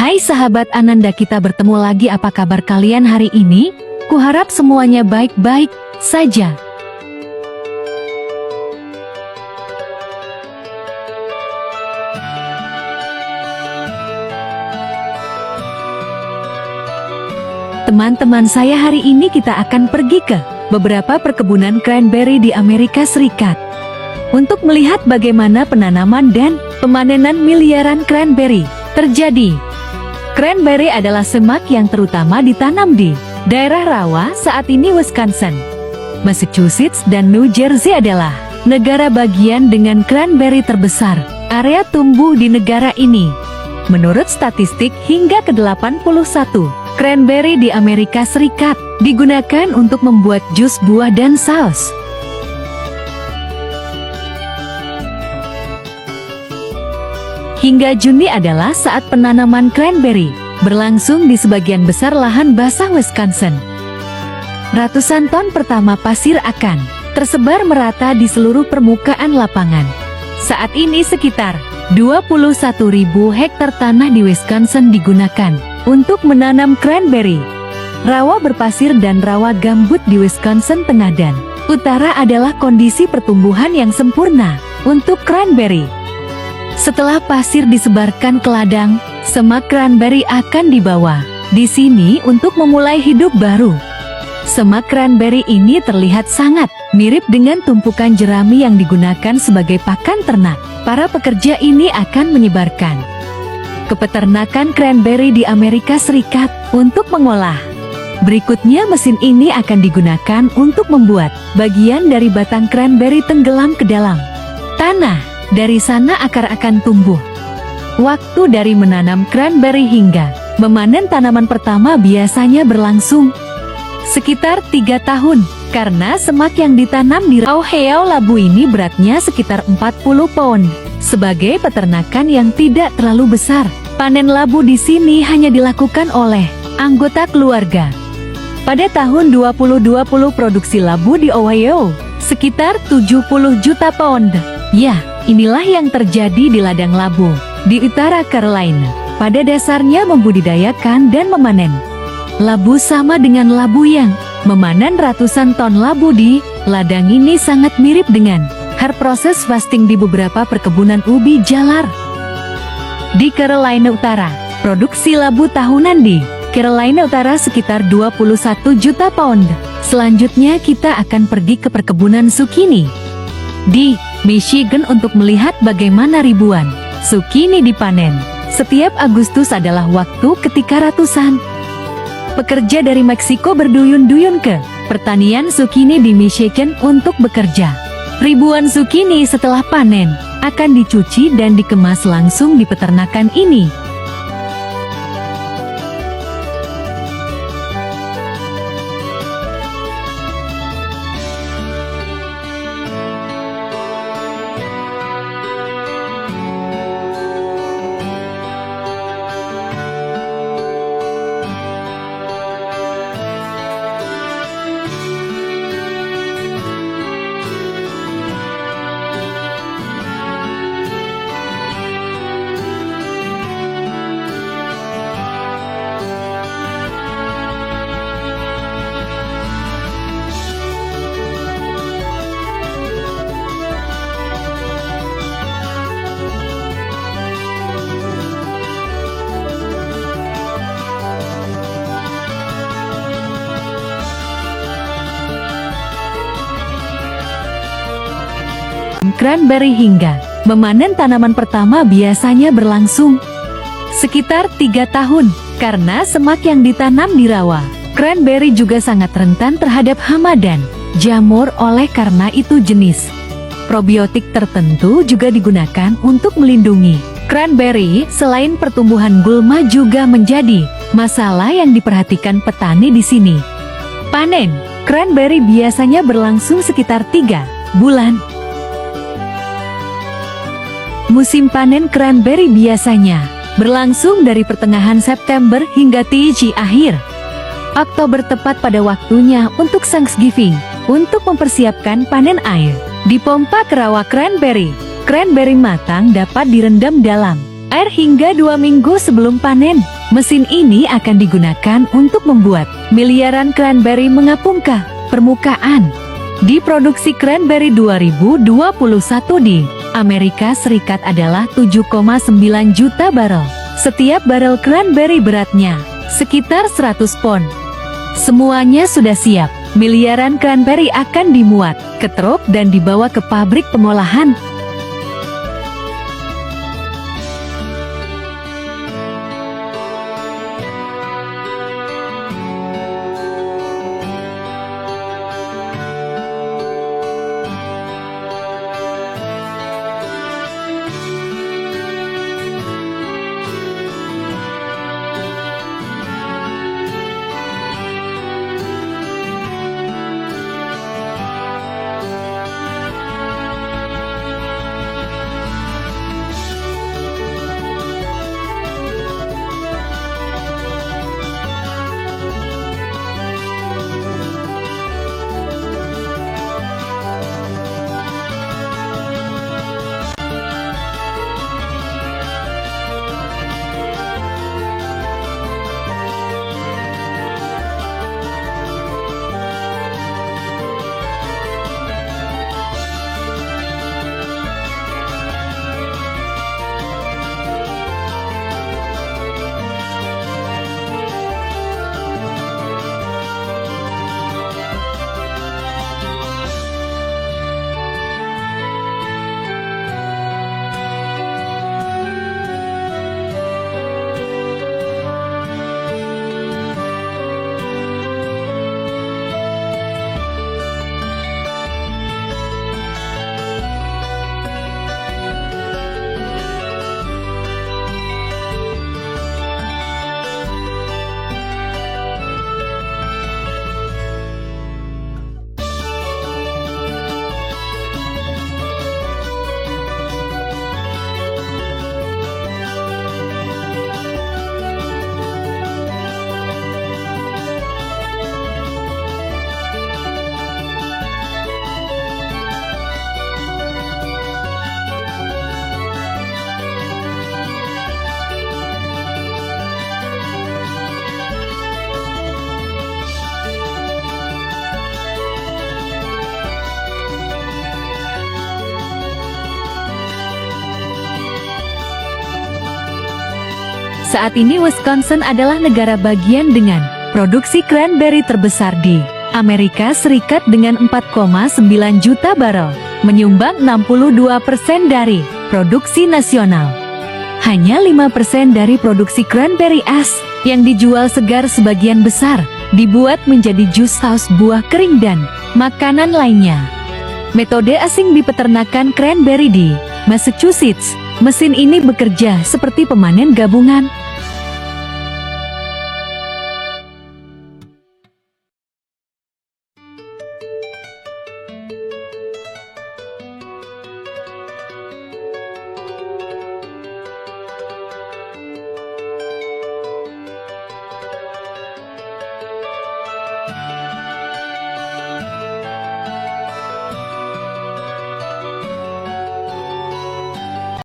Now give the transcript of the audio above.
Hai sahabat Ananda, kita bertemu lagi. Apa kabar kalian hari ini? Kuharap semuanya baik-baik saja. Teman-teman saya, hari ini kita akan pergi ke beberapa perkebunan cranberry di Amerika Serikat untuk melihat bagaimana penanaman dan pemanenan miliaran cranberry terjadi. Cranberry adalah semak yang terutama ditanam di daerah rawa saat ini. Wisconsin, Massachusetts, dan New Jersey adalah negara bagian dengan cranberry terbesar area tumbuh di negara ini. Menurut statistik, hingga ke-81, cranberry di Amerika Serikat digunakan untuk membuat jus buah dan saus. Hingga Juni adalah saat penanaman cranberry berlangsung di sebagian besar lahan basah Wisconsin. Ratusan ton pertama pasir akan tersebar merata di seluruh permukaan lapangan. Saat ini sekitar 21.000 hektar tanah di Wisconsin digunakan untuk menanam cranberry. Rawa berpasir dan rawa gambut di Wisconsin Tengah dan Utara adalah kondisi pertumbuhan yang sempurna untuk cranberry. Setelah pasir disebarkan ke ladang, semak cranberry akan dibawa di sini untuk memulai hidup baru. Semak cranberry ini terlihat sangat mirip dengan tumpukan jerami yang digunakan sebagai pakan ternak. Para pekerja ini akan menyebarkan ke peternakan cranberry di Amerika Serikat untuk mengolah. Berikutnya, mesin ini akan digunakan untuk membuat bagian dari batang cranberry tenggelam ke dalam tanah. Dari sana akar akan tumbuh. Waktu dari menanam cranberry hingga memanen tanaman pertama biasanya berlangsung sekitar 3 tahun. Karena semak yang ditanam di Ohio, labu ini beratnya sekitar 40 pound. Sebagai peternakan yang tidak terlalu besar, panen labu di sini hanya dilakukan oleh anggota keluarga. Pada tahun 2020, produksi labu di Ohio sekitar 70 juta pound. Ya, inilah yang terjadi di ladang labu di utara Carolina. Pada dasarnya, membudidayakan dan memanen labu sama dengan labu yang memanen ratusan ton labu di ladang ini sangat mirip dengan proses fasting di beberapa perkebunan ubi jalar di Carolina Utara. Produksi labu tahunan di Carolina Utara sekitar 21 juta pound. Selanjutnya kita akan pergi ke perkebunan zukini di Michigan untuk melihat bagaimana ribuan zukini dipanen. Setiap Agustus adalah waktu ketika ratusan pekerja dari Meksiko berduyun-duyun ke pertanian zukini di Michigan untuk bekerja. Ribuan zukini setelah panen akan dicuci dan dikemas langsung di peternakan ini. Cranberry hingga memanen tanaman pertama biasanya berlangsung sekitar 3 tahun. Karena semak yang ditanam di rawa, cranberry juga sangat rentan terhadap hama dan jamur. Oleh karena itu, jenis probiotik tertentu juga digunakan untuk melindungi cranberry. Selain pertumbuhan gulma juga menjadi masalah yang diperhatikan petani di sini. Panen cranberry biasanya berlangsung sekitar 3 bulan. Musim panen cranberry biasanya berlangsung dari pertengahan September hingga akhir Oktober, tepat pada waktunya untuk Thanksgiving. Untuk mempersiapkan panen air dipompa ke rawa cranberry. Cranberry matang dapat direndam dalam air hingga 2 minggu sebelum panen. Mesin ini akan digunakan untuk membuat miliaran cranberry mengapung ke permukaan. Diproduksi cranberry 2021 di Amerika Serikat adalah 7,9 juta barel. Setiap barel cranberry beratnya sekitar 100 pon. Semuanya sudah siap. Miliaran cranberry akan dimuat ke truk dan dibawa ke pabrik pengolahan. Saat ini Wisconsin adalah negara bagian dengan produksi cranberry terbesar di Amerika Serikat dengan 4,9 juta barel, menyumbang 62% dari produksi nasional. Hanya 5% dari produksi cranberry es yang dijual segar sebagian besar dibuat menjadi jus saus buah kering dan makanan lainnya. Metode asing di peternakan cranberry di Massachusetts. Mesin ini bekerja seperti pemanen gabungan.